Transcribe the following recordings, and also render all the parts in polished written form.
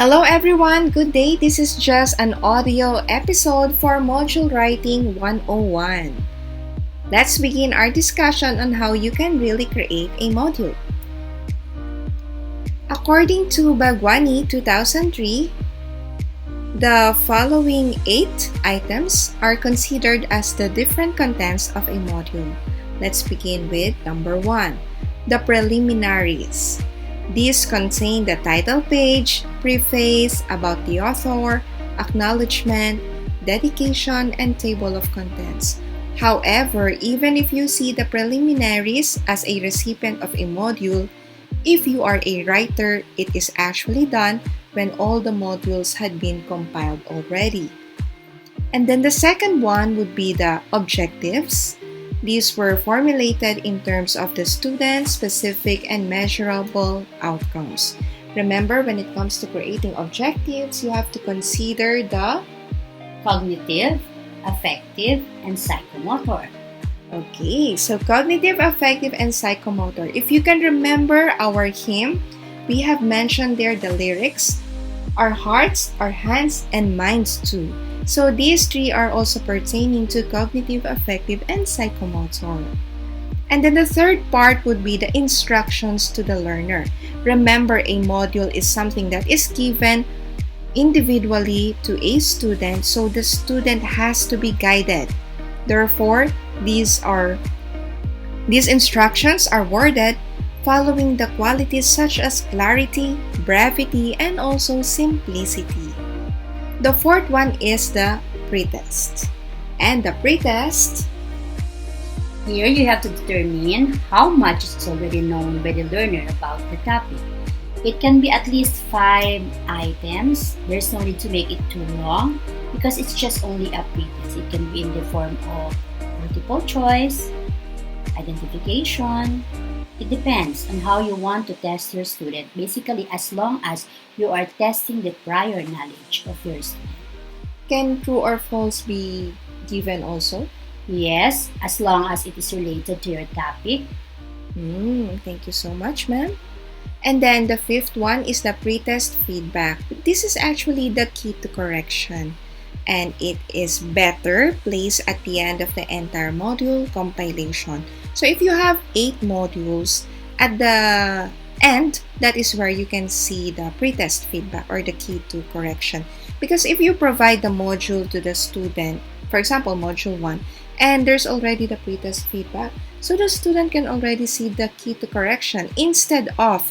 Hello everyone, good day. This is just an audio episode for Module Writing 101. Let's begin our discussion on how you can really create a module. According to Bhagwani 2003, the following 8 items are considered as the different contents of a module. Let's begin with number 1, the preliminaries. These contain the title page, preface, about the author, acknowledgement, dedication, and table of contents. However, even if you see the preliminaries as a recipient of a module, if you are a writer, it is actually done when all the modules had been compiled already. And then the second one would be the objectives. These were formulated in terms of the student's specific and measurable outcomes. Remember, when it comes to creating objectives, you have to consider the cognitive, affective, and psychomotor. Okay, so cognitive, affective, and psychomotor. If you can remember our hymn, we have mentioned there the lyrics, our hearts, our hands, and minds too. So these 3 are also pertaining to cognitive, affective, and psychomotor. And then the third part would be the instructions to the learner. Remember, a module is something that is given individually to a student, so the student has to be guided. Therefore, these instructions are worded following the qualities such as clarity, brevity, and also simplicity. The fourth one is the pretest. And the pretest, here you have to determine how much is already known by the learner about the topic. It can be at least 5 items. There's no need to make it too long because it's just only a pretest. It can be in the form of multiple choice, identification. It depends on how you want to test your student. Basically, as long as you are testing the prior knowledge of your student. Can true or false be given also? Yes, as long as it is related to your topic. Thank you so much, ma'am. And then the fifth one is the pretest feedback. This is actually the key to correction, and it is better placed at the end of the entire module compilation. So if you have 8 modules, at the end, that is where you can see the pretest feedback or the key to correction. Because if you provide the module to the student, for example, module 1, and there's already the pretest feedback, so the student can already see the key to correction instead of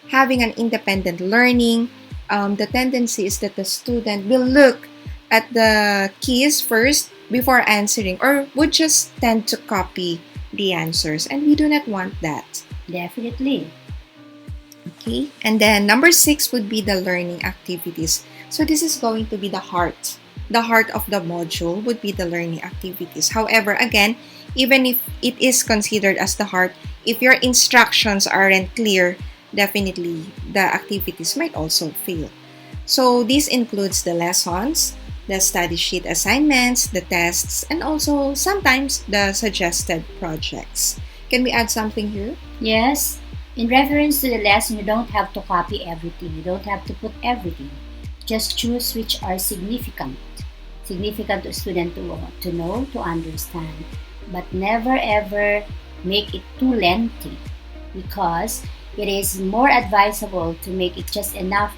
having an independent learning. The tendency is that the student will look at the keys first before answering, or would just tend to copy the answers, and we do not want that. Definitely. Okay, and then number 6 would be the learning activities. So this is going to be the heart. The heart of the module would be the learning activities. However, again, even if it is considered as the heart, if your instructions aren't clear, definitely the activities might also fail. So this includes the lessons, the study sheet assignments, the tests, and also sometimes the suggested projects. Can we add something here? Yes. In reference to the lesson, you don't have to copy everything. You don't have to put everything. Just choose which are significant to a student to know, to understand. But never ever make it too lengthy, because it is more advisable to make it just enough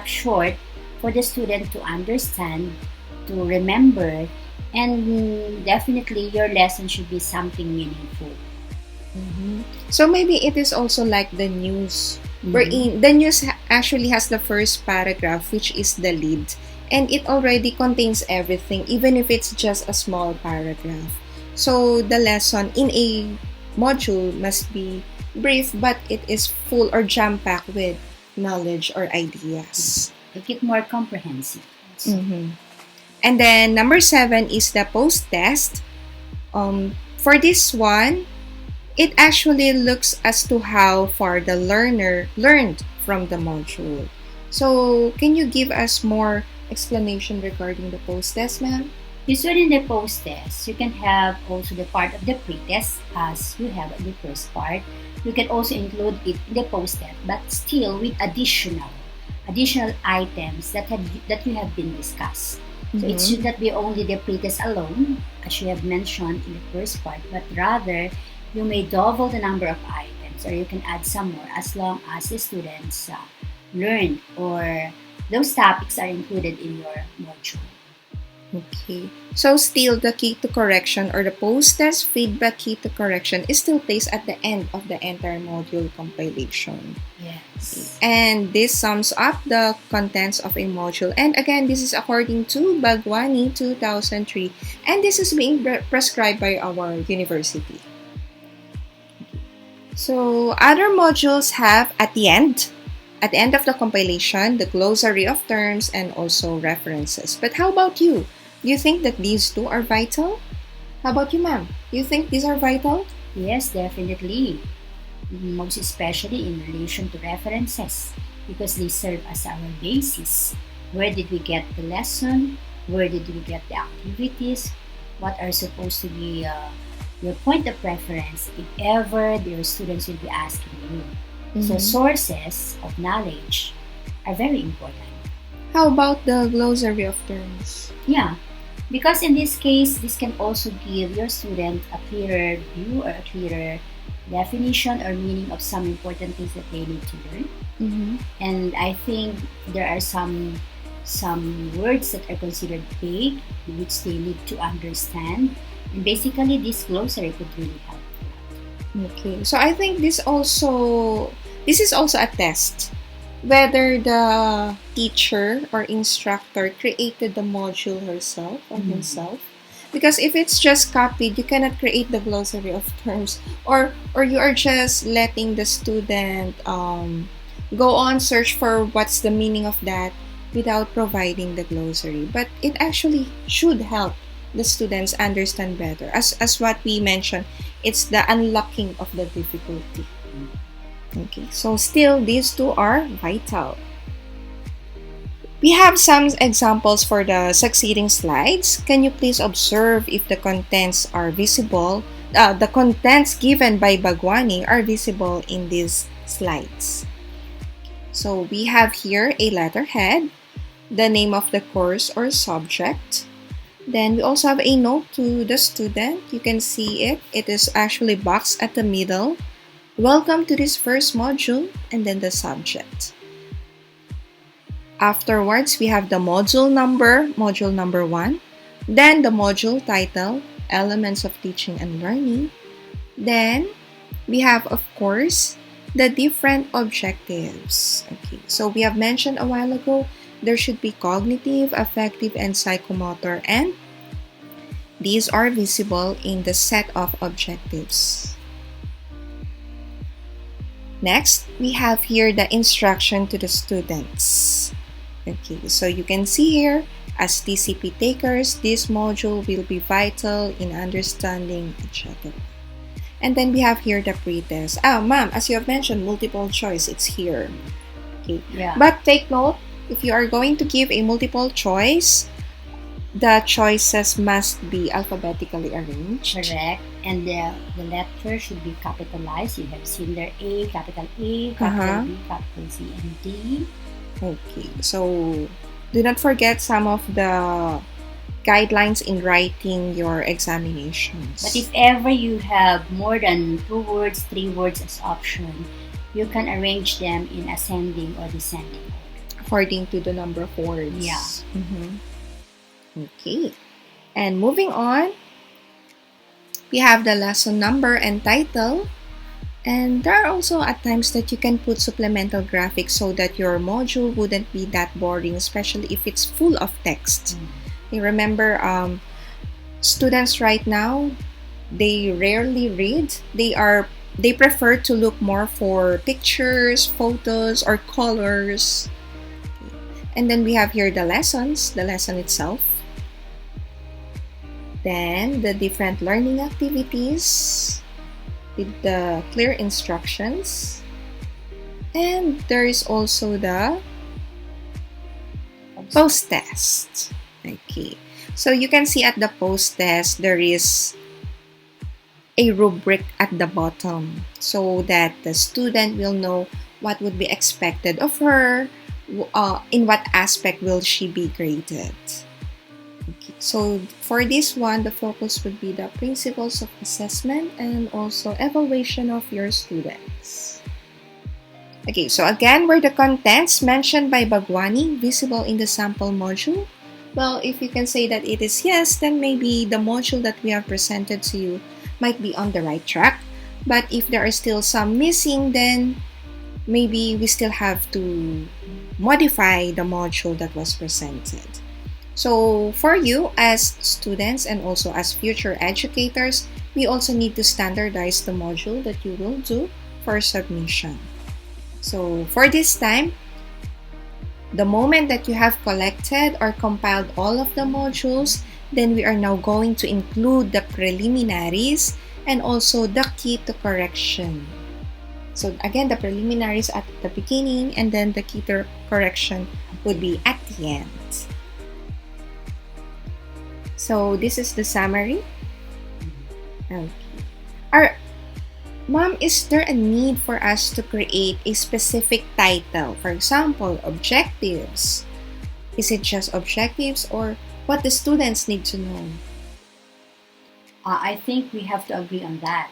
short for the student to understand, to remember, and definitely your lesson should be something meaningful. So maybe it is also like the news, wherein the news actually has the first paragraph, which is the lead, and it already contains everything, even if it's just a small paragraph. So the lesson in a module must be brief, but it is full or jam-packed with knowledge or ideas. Make it more comprehensive. And then number 7 is the post-test. For this one, it actually looks as to how far the learner learned from the module. So can you give us more explanation regarding the post-test, ma'am? Usually in the post-test, you can have also the part of the pre-test as you have in the first part. You can also include it in the post-test, but still with additional additional items that you have been discussed. So it Mhm. should not be only the pretest alone, as you have mentioned in the first part, but rather you may double the number of items or you can add some more as long as the students learn or those topics are included in your module. Okay. So still the key to correction or the post-test feedback key to correction is still placed at the end of the entire module compilation. Yes. And this sums up the contents of a module. And again, this is according to Bhagwani 2003. And this is being prescribed by our university. So other modules have at the end of the compilation, the glossary of terms and also references. But how about you? Do you think that these two are vital? How about you, ma'am? Do you think these are vital? Yes, definitely. Most especially in relation to references, because they serve as our basis. Where did we get the lesson? Where did we get the activities? What are supposed to be your point of reference if ever your students will be asking you? So Mhm. sources of knowledge are very important. How about the glossary of terms? Yeah, because in this case, this can also give your student a clearer view or a clearer definition or meaning of some important things that they need to learn. Mm-hmm. And I think there are some words that are considered vague, which they need to understand. And basically, this glossary could really help. Okay, so I think this is also a test whether the teacher or instructor created the module herself or Mhm. himself. Because if it's just copied, you cannot create the glossary of terms, or you are just letting the student go on search for what's the meaning of that without providing the glossary. But it actually should help the students understand better. As what we mentioned, it's the unlocking of the difficulty. Okay, so still these two are vital. We have some examples for the succeeding slides. Can you please observe if the contents are visible? The contents given by Bhagwani are visible in these slides. So we have here a letterhead, the name of the course or subject. Then we also have a note to the student. You can see it. It is actually boxed at the middle. Welcome to this first module, and then the subject. Afterwards, we have the module number 1, then the module title, Elements of Teaching and Learning. Then we have, of course, the different objectives. Okay, so we have mentioned a while ago, there should be cognitive, affective, and psychomotor, and these are visible in the set of objectives. Next, we have here the instruction to the students. Okay, so you can see here, as TCP takers, this module will be vital in understanding etc. And then we have here the pretest. Ma'am, as you have mentioned, multiple choice, it's here. Okay. Yeah. But take note, if you are going to give a multiple choice, the choices must be alphabetically arranged. Correct. And the letter should be capitalized. You have seen there A, capital B, capital C, and D. Okay, so do not forget some of the guidelines in writing your examinations. But if ever you have more than 2 words, 3 words as option, you can arrange them in ascending or descending order. According to the number of words. Yeah. Okay. And moving on, we have the lesson number and title. And there are also at times that you can put supplemental graphics so that your module wouldn't be that boring, especially if it's full of text. You remember, students right now, they rarely read. They prefer to look more for pictures, photos, or colors. And then we have here the lessons, the lesson itself. Then the different learning activities with the clear instructions. And there is also the post-test. Okay. So you can see at the post-test, there is a rubric at the bottom so that the student will know what would be expected of her, in what aspect will she be graded. Okay. So for this one, the focus would be the principles of assessment and also evaluation of your students. Okay, so again, were the contents mentioned by Bhagwani visible in the sample module? Well, if you can say that it is yes, then maybe the module that we have presented to you might be on the right track. But if there are still some missing, then maybe we still have to modify the module that was presented. So for you as students and also as future educators, we also need to standardize the module that you will do for submission. So for this time, the moment that you have collected or compiled all of the modules, then we are now going to include the preliminaries and also the key to correction. So again, the preliminaries at the beginning and then the key to correction would be at the end. So this is the summary. Okay. Ma'am, is there a need for us to create a specific title? For example, objectives. Is it just objectives or what the students need to know? I think we have to agree on that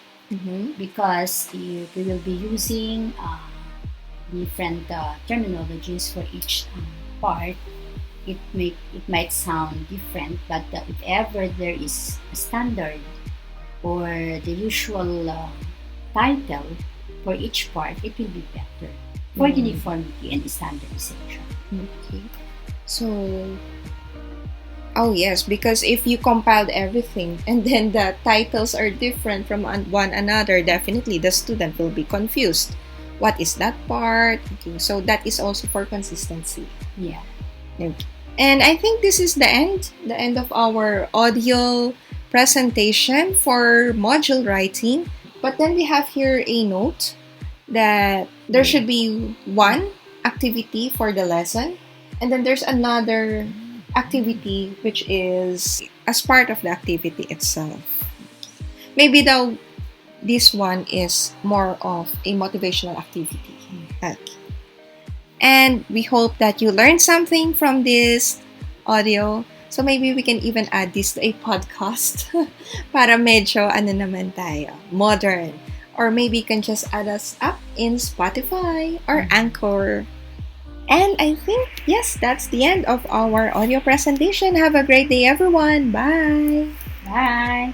because we will be using different terminologies for each part. It might sound different, but if ever there is a standard or the usual title for each part, it will be better for uniformity and standardization. Okay. So, oh yes, because if you compiled everything and then the titles are different from one another, definitely the student will be confused. What is that part? Okay, so that is also for consistency. Yeah. Okay. And I think this is the end of our audio presentation for module writing. But then we have here a note that there should be one activity for the lesson, and then there's another activity which is as part of the activity itself. Maybe though this one is more of a motivational activity. Okay. And we hope that you learned something from this audio. So maybe we can even add this to a podcast para medyo ano naman tayo, modern. Or maybe you can just add us up in Spotify or Anchor. And I think, yes, that's the end of our audio presentation. Have a great day, everyone. Bye! Bye!